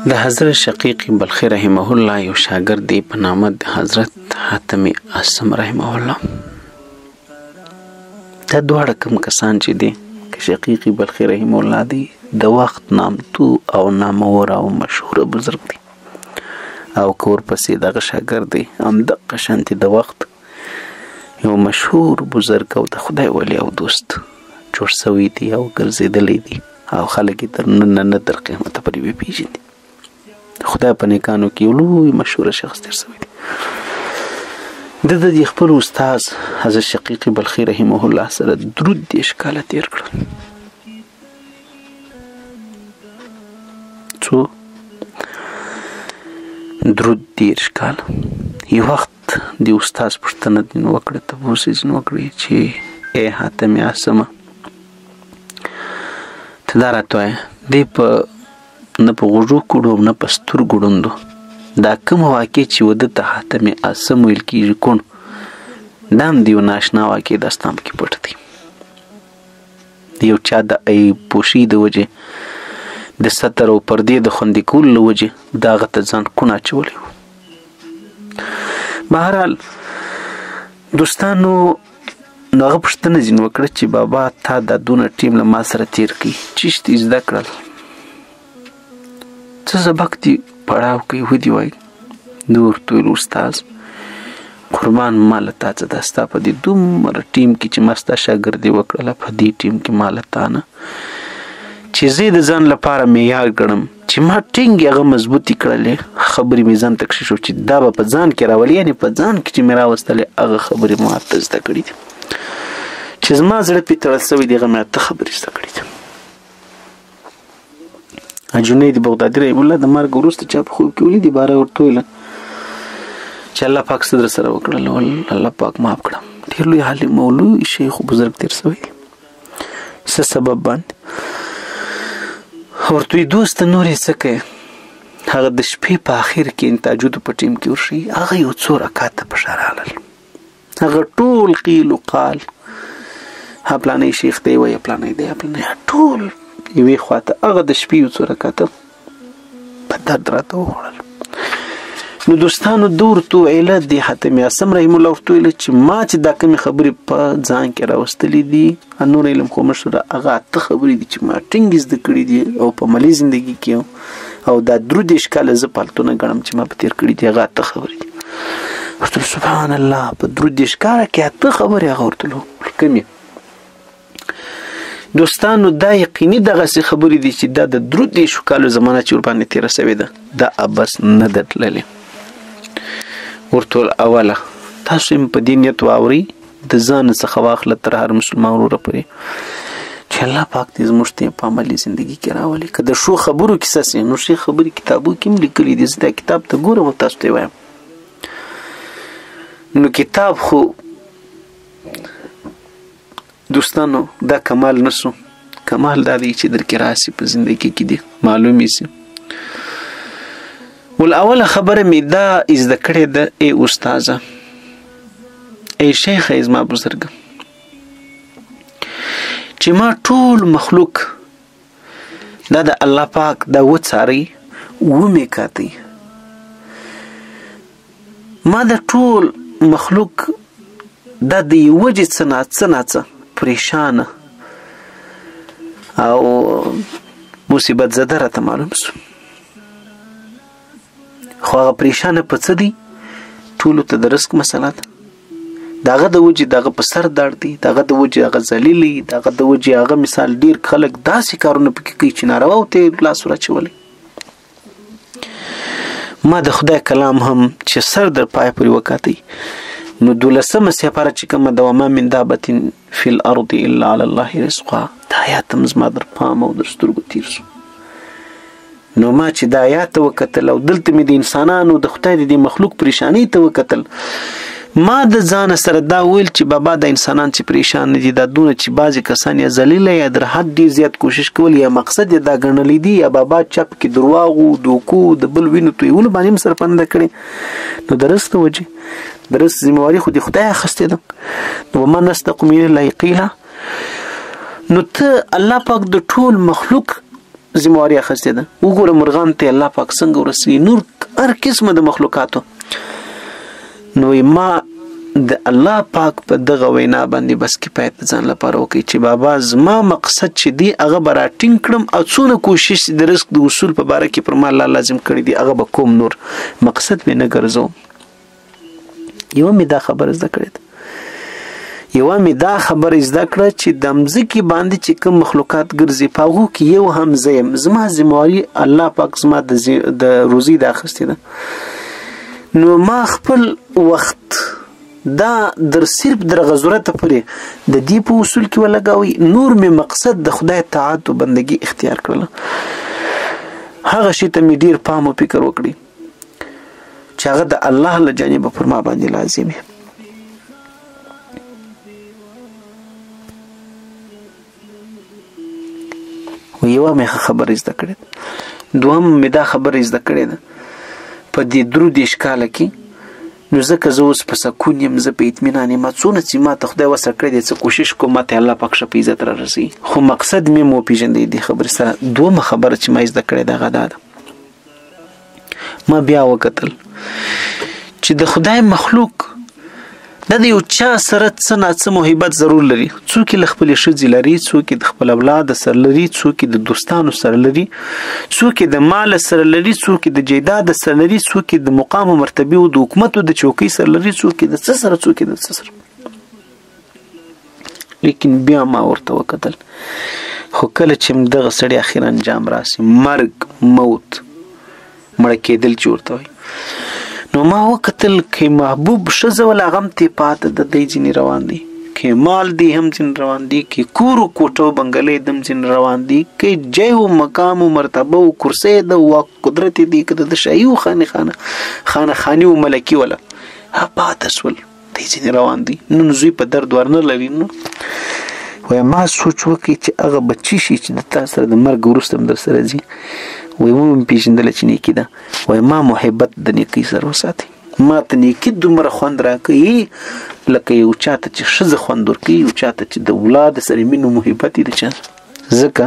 د حضرت شقیق بلخی رحمه الله یو شاګرد دی په نامه د حضرت حاتم اعصم رحمه الله. دا دواړه کوم کسان چې دي که شقیق بلخی رحمه الله دی د وخت نامتو او نامور او مشهور بزرګ دی او کور پسې دغه شاګرد دی همدغه شانتې د وخت یو مشهور بزرګ او د خدای ولی او دوست جوړ سوی دی او ګرځېدلی دی او خلک یې تر نن نه تر قیامته پورې وپېژني. خدای په نیکانو کې یو لوی مشهوره شخص تېر سوی دی. د خپل استاد حضرت شقیق بلخی رحمه الله سره درود 10 کاله تېر کړل. څو درود 10 کاله. یو وخت د استاد پوښتنه ځینې وکړه تپوس یې ځینې وکړې چې ای حاتم اعصمه ته دا راته وایه دی په نه په غوږو کړو نه په سترګو ړوند دا کومه واقع چې وده ته حاتم اعصم ویل کېږي کوڼ دا هم د یو ناشنا واقع داستان پکې پټ دی. د یو چا د پوشي د وجې د ستر او پردې د خوندي کولو له وجې د هغه ته ځان کوڼ اچولی و. بهرحال دوستانو نو هغه پوښتنه ځینې وکړه چې بابا تا دا دونه ټیم له ما سره تېر کړي چیشت یې زده کړل څه سبق دي پړاو کوي ودې وایي د ورته ویل استاذ قربان ما له تا څه ده ستا په دې دومره ټیم کې چې ما ستا شاګردي وکړله په دې ټیم کې ما له تا نه چې زه د ځان لپاره معیار ګڼم چې ما ټینګ هغه مضبوطې کړلې خبرې مې ځان ته کښې شو چې دا به په ځان کې راولي یعنې په ځان کې چې مې راوستلې هغه خبرې ما ورته زده کړي دي چې زما زړه پرې تړل سوی دی هغه مې اته خبرې زده کړي دي. جنید بغدادي رحمه الله د مرګ وروسته چا په خوب کې ولیدي باره ورته ویله چې الله پاک څه در سره وکړل الله پاک معاف کړم ډېر لوی عالم او لوی شیخ بزرګ تېر سوی دی څه سبب باندې ورته وی دوسته نور یې څه کوې هغه د شپې په اخر کې تهجد په ټیم کې ورشي هغه یو څو رکعاته په شا راغلل هغه ټول قیل و قال ها پلانی شیخ دی وایه پلانی دی پلانی ټول یوې خواته هغه د شپې یو څو رکعاته په درد راته وخوړل. نو دوستانو د ورته ویله د حاتم اعصم رحمه الله ورته ویله چې ما چې دا کومې خبرې په ځان کې راوستلې دي نور علم خو مشهوره هغه اته خبرې دي چې ما ټینګ زده کړي دي او په عملي زندګي کې او دا درود 10 کاله زه پالتو نه ګڼم چې ما په تېر کړي دي هغه اته خبرې دي. ورته سبحان الله په درود 10 کاله کې اته خبرې هغه ورته کومې دوستانو دا یقیني دغسې خبرې دي چې دا د درود 10 کالو زمانه چې ورباندې تېره سوې ده دا ابس نه ده تللې. ورته اوله تاسو هم په دې نیت واورئ د ځان څخه واخله تر هر مسلمان وروره پورې چې الله پاک دې زموږ ته په عملي زندګي کې راولي که د ښو خبرو کیسه سي نو ښې خبرې کتابو کې هم لیکلي دي زه دا کتاب ته ګورم او تاسو ته یې وایم نو کتاب خو دوستانو دا کمال نسو کمال دا دی چې درکې راسي په زندګي کې دي معلومې سي. اوله خبره مې دا زده کړې ده ای استاذه ای شیخه ای زما بزرګه چې ما ټول مخلوق دا د الله پاک دا وڅارئ ومې کاتئ ما د ټول مخلوق دا د یوه وجې څه ناڅه پریشانه او مصیبت زده راته معلوم سو خو هغه پریشانه په څه دی ټولو ته د رزق مسله ده دغه د وجې دغه په سر درد دی دغه د وجې هغه ذلیلي دغه د وجې هغه مثال ډېر خلک داسې کارونه پکې کوي چې نارواو ته یې لاس ورچولی. ما د خدای کلام هم چې سر در پای پورې وکاتئ نو 12مه سپاره چې کومه ده وما من دابة فی الارض الا علی الله رزقها دا آیات هم زما در پام او در سترګو تیر سو نو ما چې دا آیات وکتل او دلته مې د انسانانو د خدای د مخلوق پریشانی ته وکتل ما د ځان سره دا ویل چې بابا د انسانان چې پریشان دي دا دونه چې بعضی کسان یا ذلیله یا در حد ډیر زیات کوشش کول یا مقصد یې دا ګڼلی دي یا بابا چپ کې درواغو دوکو د بل وینو تویولو باندې هم سرپنده کړي نو د رزق وجې د رزق ذمهواري خو د خدای اخیستې ده نو وما نصدق من الله قیلا نو ته الله پاک د ټول مخلوق ذمہواری اخیستې ده. وګوره مرغان ته الله پاک څنګه ورسوي، نور هر قسمه د مخلوقاتو. نو ما د الله پاک په دغه وینا باندې بس کفایت ځان لپاره وکړي چې بابا زما مقصد چې دی هغه به راټینګ کړم او څونه کوشش د رزق د اصول په باره کې پر ما الله لازم کړی دی هغه به کوم، نور مقصد مې نه ګرځوم. یوه مې دا خبره زده کړې ده، یوه مې دا خبره زده کړه چې د مځکې باندې چې کوم مخلوقات ګرځي په هغو کې یو هم زه یم. زما ذمهواري الله پاک زما د روزي د اخیستې ده. نو ما خپل وخت دا در صرف در غزورت پورې د دې په اصول کې ولګوي، نور مې مقصد د خدای طاعت او بندگی اختیار کړل. هغه شي ته مې ډیر پام او فکر وکړي چې هغه د الله له جانبه پر ما باندې لازمي. یوه مې خبره زده کړې، دوهم مې دا خبره زده کړې ده په دې 3 کاله کې. نو ځکه زه اوس په سکون یم، زه په اطمینان یم، څونه چې ما ته خدای وسه کړی دی څه کوشش کوم ما ته الله پاک ښه په عزت را رسوي، خو مقصد مې مو پیژندی دې خبرې سره. دومره خبره چې ما زده کړې ده هغه دا ده، ما بیا وکتل چې د خدای مخلوق دا د یو چا سره څه نه څه محبت ضرور لري. څوک له خپلې ښځې لري، څوک د خپل اولاد سره لري، څوک د دوستانو سره لري، څوک د مال سره لري، څوک د جیداد سره لري، څوک د مقام او مرتبه او د حکومت او د چوکۍ سره لري، څوک د څه سره، څوک د څه سره. لیکن بیا ما ورته وکتل، خو کله چې دغه سړی اخر انجام راسي، مرګ، موت، مړه کېدل چې ورته وایي، نو ما وکتل که محبوب ښځه ولا غم تی پاته د دی ځینې روان دي، که مال دی هم ځینې روان دي، که کور و کوټه و بنګلې دم ځینې روان دي، که جای و مقام و مرتبه و کرسی ده و قدرت دی، که د شاهي و خانه و ملکی ولا پاته سول دی ځینې روان دي. نن زوی په درد ورنه لري. نو وای ما سوچ وکړي چې هغه بچی شي چې د تا سره د مرګ وروسته هم در سره ځي، وای مو پیژندله چې نیکي ده، وای ما محبت د نیکۍ سره وساتي، ما ته نیکي دومره خوند راکوي لکه یو چاته چې ښځه خوند ورکوي، یو چاته چې د اولاد سره مینه و محبت یې د چا. ځکه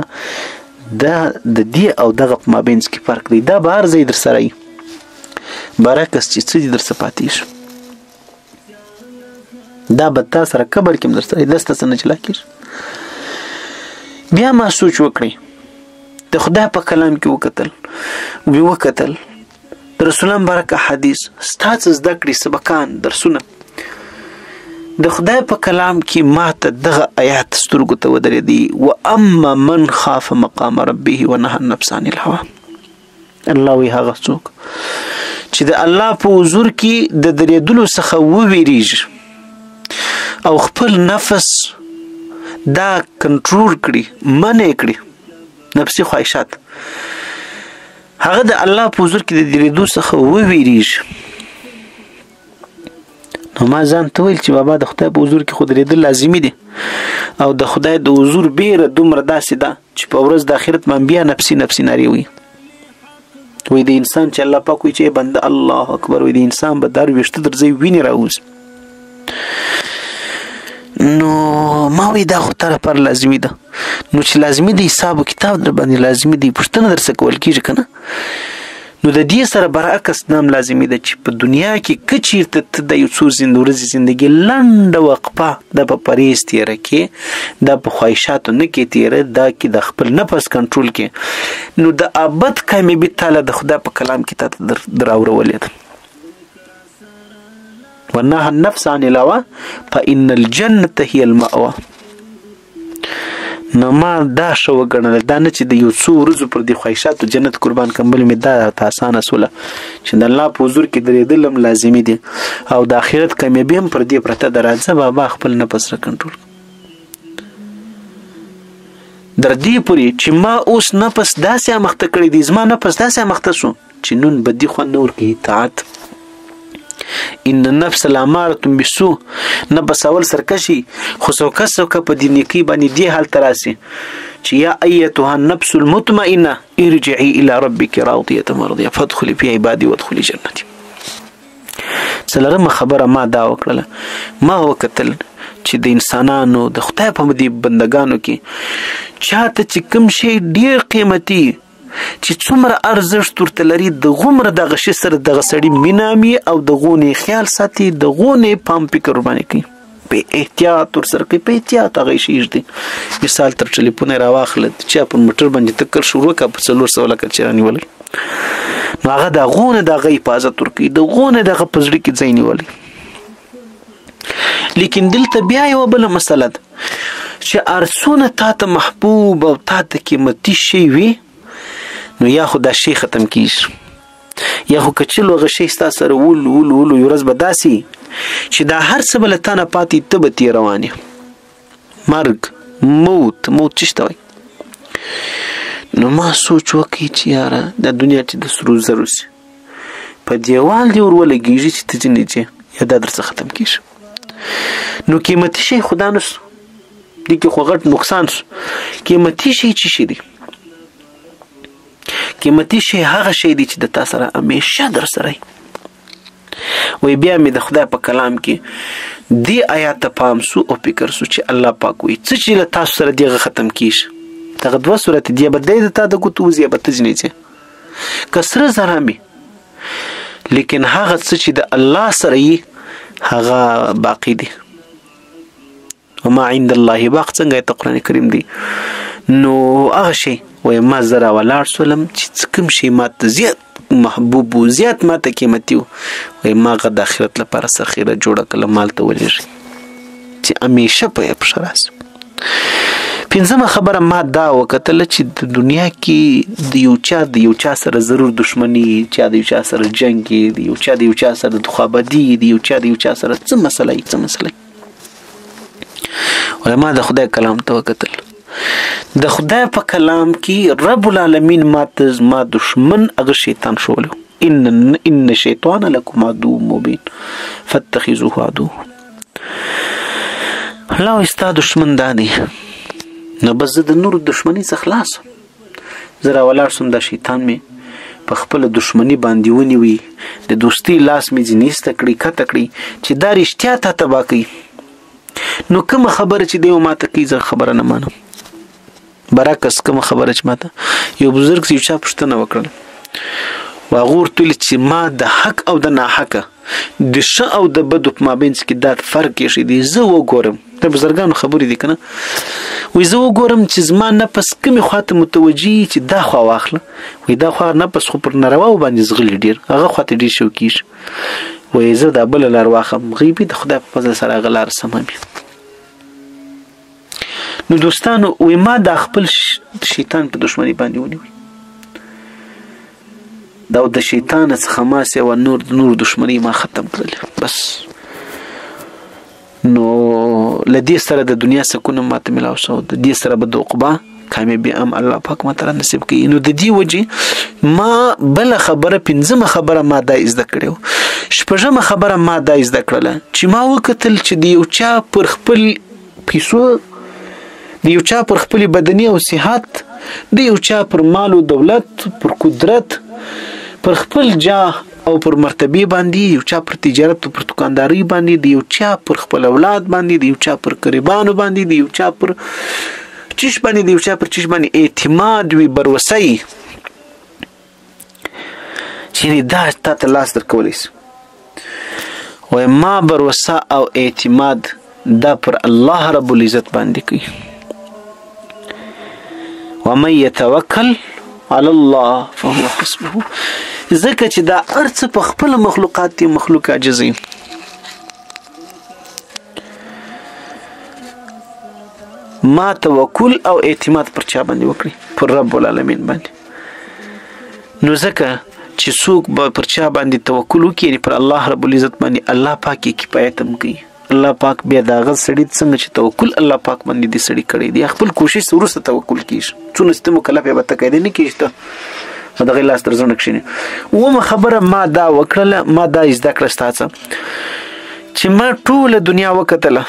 دا د دې او دغه په مابینځ کې فرق دی. دا به هر ځای در سره وي، برعکس چې څه دي در څه پاتې شي، دا به تا سره قبر کې هم در سره دسته څه نه چلا کېږي. بیا ما سوچ وکړئ، د خدای په کلام کې وکتل د رسول برکه حدیث، ستاسو زده کړې سبقان درسونه د خدای په کلام کې ما ته دغه آیات سترګو ته ودرېدي، واما من خاف مقام ربه ونهى النفس عن الهوى. الله وی هغه څوک چې د الله په حضور کې د درېدلو څخه وویریږي او خپل نفس دا کنټرول کړي، منع کړي نفسي خواهشات، هغه د الله په حضور کې د درېدو څخه وویریږي. نو ما ځان ته ویل چې بابا د خدای په حضور کې خو درېدل لازمي دي، او د خدای د حضور بیره دومره داسې ده چې په ورځ د آخرت من بیا نفسي ناري وي. وی د انسان چې الله پاک وي چې بنده الله اکبر، وی د انسان به دار ویشته در ځای ویني راوځي. نو ما وی دا خو تر پر لازمي ده، نو چې لازمي دی حساب کتاب در باندې لازمي دی، پښتنه در څه کول کیږي کنه. نو د دې سره برعکس نام لازمي ده چې په دنیا کې کچیرته ته د یو څو ورځې زندگی لنډه وقفه د په پریز تیره کې، د په خواهشاتو نه کې تیره، دا کې د خپل نفس کنټرول کې، نو د ابد کامیابی تعالی د خدای په کلام کې ته دراورولې ده. ونهى النفس عن الهوى فإن الجنة هي المأوى. نو ما دا شو وګڼل، دا نه چې د یو څو ورځو پر دې خواهشاتو جنت قربان کمبل می دا آسانه سوله چې د الله په حضور کې درېدل هم لازمي دي، او د آخرت کامیابی هم پر دې پرته درځه. بابا خپل نفس را کنټرول در دې پوری چې ما اوس نفس داسې مخته کړی دی، زما نفس داسې مخته شو چې نن بدی خو نور کې اطاعت. ان النفس لاماره بالسوء، نفس اول سرکشي، خو څوک په دې نیکی باندې دی حال تراسي چې یا ايتها النفس المطمئنه ارجعي الى ربك راضيه مرضيه فادخلي في عبادي وادخلي جنتي. څلورمه خبره ما دا وکړه، ما وکتل چې د انسانانو د خدای په دې بندگانو کې چاته چې کوم شی ډیر قیمتي چې څومره ارزښت ورته لري دغومره دغه شی سره دغه سړي مینامي او دغونه خیال ساتي دغونه پام فکر باندې کوي په احتیاط ور سره کوي په احتیاط هغه شی دی. مثال تر ټلیفون راواخل چې په موټر باندې تکر شروع کا په 400 لکه چرانی ولې نو هغه دغونه دغه حفاظت ورکوي دغونه دغه پزړی کې ځای نیولي. لیکن دلته بیا یو بل مسله ده چې ارسونه تا ته محبوب او تا ته قیمتي شی وي نو یا خو دا شی ختم کیږي یا خو کچلو هغه شی ستا سره ول یو ورځ به داسې چې دا هر څه بل ته نه پاتې ته به تیر روانې مرګ موت چشته وي. نو ما سوچ وکړ چې یاره د دنیا چې د سرو زرو سي په دیوال دی ورولګیږي چې ته ځینې یا دا درڅه ختم کیږي نو قیمتي شی خدا نس دي کې خو غټ نقصان قیمتي شی چې شي دي قیمتي شی هغه شی دی چې د تاسو سره همیشه در سره وي. بیا مې د خدای په کلام کې دی آیات ته پام سو او فکر سو چې الله پاک وي څه چې له تاسو سره دیغه ختم کیږي دغه دوه صورت دی به د تا د کوتو زی به تجنیته کسره زره می لیکن هغه څه چې د الله سره یې هغه باقی دی. وما عند الله باق څنګه ته قران کریم دی نو هغه شی وای ما زرا ولاړ سولم چې کوم شی ماته زیات محبوب او زیات ماته قیمتي وای ما غد اخرت لپاره سخیره جوړه کله مال ته ولېږي چې همیشه په پښراس. پنځمه خبره ما دا وکتل چې د دنیا کې د یو چا سره ضرور دښمنی چې د یو چا سره جنگ دی د یو چا سره دخوابدي دی د یو چا سره څه مسله ولما د خدای کلام ته وکتل د خدای په کلام کې رب العالمین ما دشمن هغه شیطان شولو ان شیطان لکم عدو مبین فاتخذوه عدو. الله استا دشمن دانی نو بس د نور دشمنی څخه خلاص زرا ولاړ سم د شیطان می په خپل دشمنی باندې ونیوي د دوستی لاس می ځنيست کړی کته کړی چې دا رښتیا ته تبا کوي نو کوم خبره چې دیو ماته کی زه خبره نه مانم برعکس کوم خبره چې ماته یو بزرګ چې چا پښتنه وکړل واغور تل چې ما د حق او د ناحق د ش او د بد په مابین کې دا فرق یې دی زه وګورم د بزرګانو خبرې دي کنه وې زه وګورم چې زما نفس کومه خواته متوجي چې دا خوا واخله وې دا خوا نفس خو پر ناروا باندې زغلی ډیر هغه خواته ډیر شو کیش وې زه د بل لار واخم غیبی د خدای په فضل سره غلار سمامي. نو دوستانو وې ما د خپل شیطان په دشمنی باندې ونیوي دا د شیطان څخه ما سي او نور دشمنی ما ختم کړل بس. نو لدی سره د دنیا سکون ماته ملاو شو د دې سره به د عقبه کامیابی ام الله پاک متعال نصیب کړي. نو د دې وجه ما بل خبره پنځمه خبره ما دا زده کړو شپږمه خبره ما دا زده کړله چې ما وکتل چې د یو چا پر خپل پیسو د یو چا پر خپل بدني او صحت د یو چا پر مال او دولت پر قدرت پر خپل جاه او پر مرتبه باندې یو چا پر تجارت او پر دکانداري باندې د یو چا پر خپل اولاد باندې د یو چا پر قربانو باندې د یو چا پر چش باندې د یو چا پر چش باندې اعتماد وی بروسي چې دا ته لاس درکولای شي وای ما بروسه او اعتماد دا پر الله رب العزت باندې کوي. ومن يتوکل على الله فهو حسبه ځکه چې دا ارڅ په خپل مخلوقات دي مخلوق عاجزي ما توکل او اعتماد پر چا باندې وکړي پر رب العالمین باندې. نو ځکه چې څوک به پر چا باندې توکل وکړي پر الله رب العزت باندې الله پاک کفایت هم کوي. الله پاک بیا دا غل سړی څنګه چې توکل الله پاک باندې دي سړی کړی دی خپل کوشش ورسره توکل کیږي څونه ست مکلف به تکید نه کیږي دا غل لاس درځنه کښینه. ومه خبره ما دا وکړه ما دا زده کړه ستاسو چې ما ټول دنیا وکتله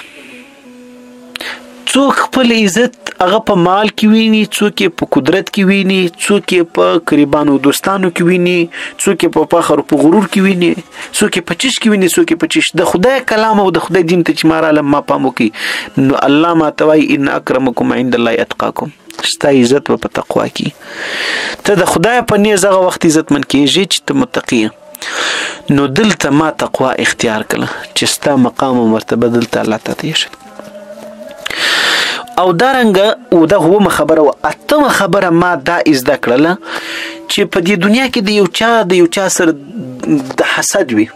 څوک خپل عزت هغه په مال کې ویني، څوک یې په قدرت کې ویني، څوک یې په قریبانو دوستانو کې ویني، څوک یې په فخر او په غرور کې ویني، څوک یې په چش کې ویني، څوک یې په چش. د خدای کلام او د خدای دین ته چې ماراله ما پام وکړي، نو الله ماته وایي ان اکرمکم عند الله اتقاکم، ستا عزت په تقوا کې. ته د خدای په نیز هغه وخت عزتمن کېږي چې ته متقی. نو دلته ما تقوا اختیار کړه چې ستا مقام او مرتبه دلته الله ته تېږي. او دارنګه او دا هومه خبره و. اتمه خبره ما دا زده کړله چې په دې دنیا کې د یو چا سره د حسد وي،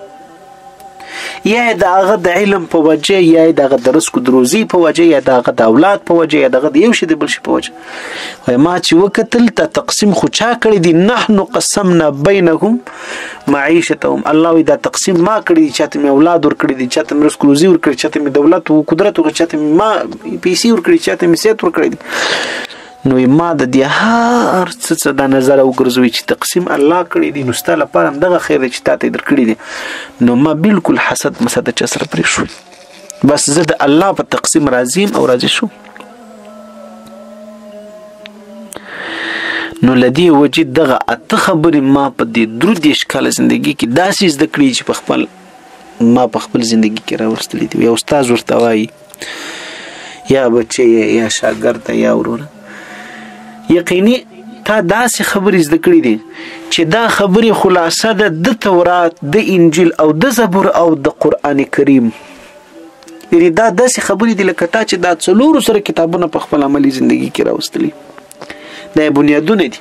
یا د هغه د علم په وجه، یا د هغه د رزق د روزي په وجه، یا د هغه د اولاد په وجه، یا د هغه د یو شي د بل شي په وجه. وای ما چې وکتل ته تقسیم خو چا کړی دی؟ نحنو قسمنا بینهم معیشتهم. الله وی دا تقسیم ما کړی دی، چاته مې اولاد ورکړي دي، چاته مې رزق روزي ورکړي، چاته مې دولت او قدرت ورکړي، چاته مې ما پیسې ورکړي، چاته مې صحت ورکړي دي. نو ما د دې هر څه د نظر وګرځوي چې تقسیم الله کړی دی، نو ستا لپاره همدغه خیر دی چې تا ته درکړي دي. نو ما بالکل حسد مسد چا سره پرې شو، بس زه د الله په تقسیم راضیم او راضي شو. نو لدی وجد دغه اته خبرې ما په دې درو دیش کاله زندگی کې داسې زده کړې چې په خپل ما په خپل زندگی کې راوستلې دي. یو استاد ورته وایي یا بچي یا شاګرد یا ورور، یقیني تا داسې خبرې زده کړې دي چې دا خبرې خلاصه ده د تورات، د انجیل او د زبور او د قرآن کریم. یعنی دا داسې خبرې دي لکه تا چې دا څلورو سره کتابونه په خپل عملي زندگی کې راوستلي. دا بنیادونه دي.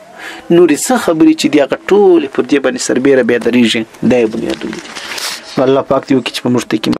نورې څه خبرې چې دي هغه ټولې پر دې باندې سربیره بیا درېږي، دا بنیادونه دي. الله پاک دې وکړي چې په موږ ته کې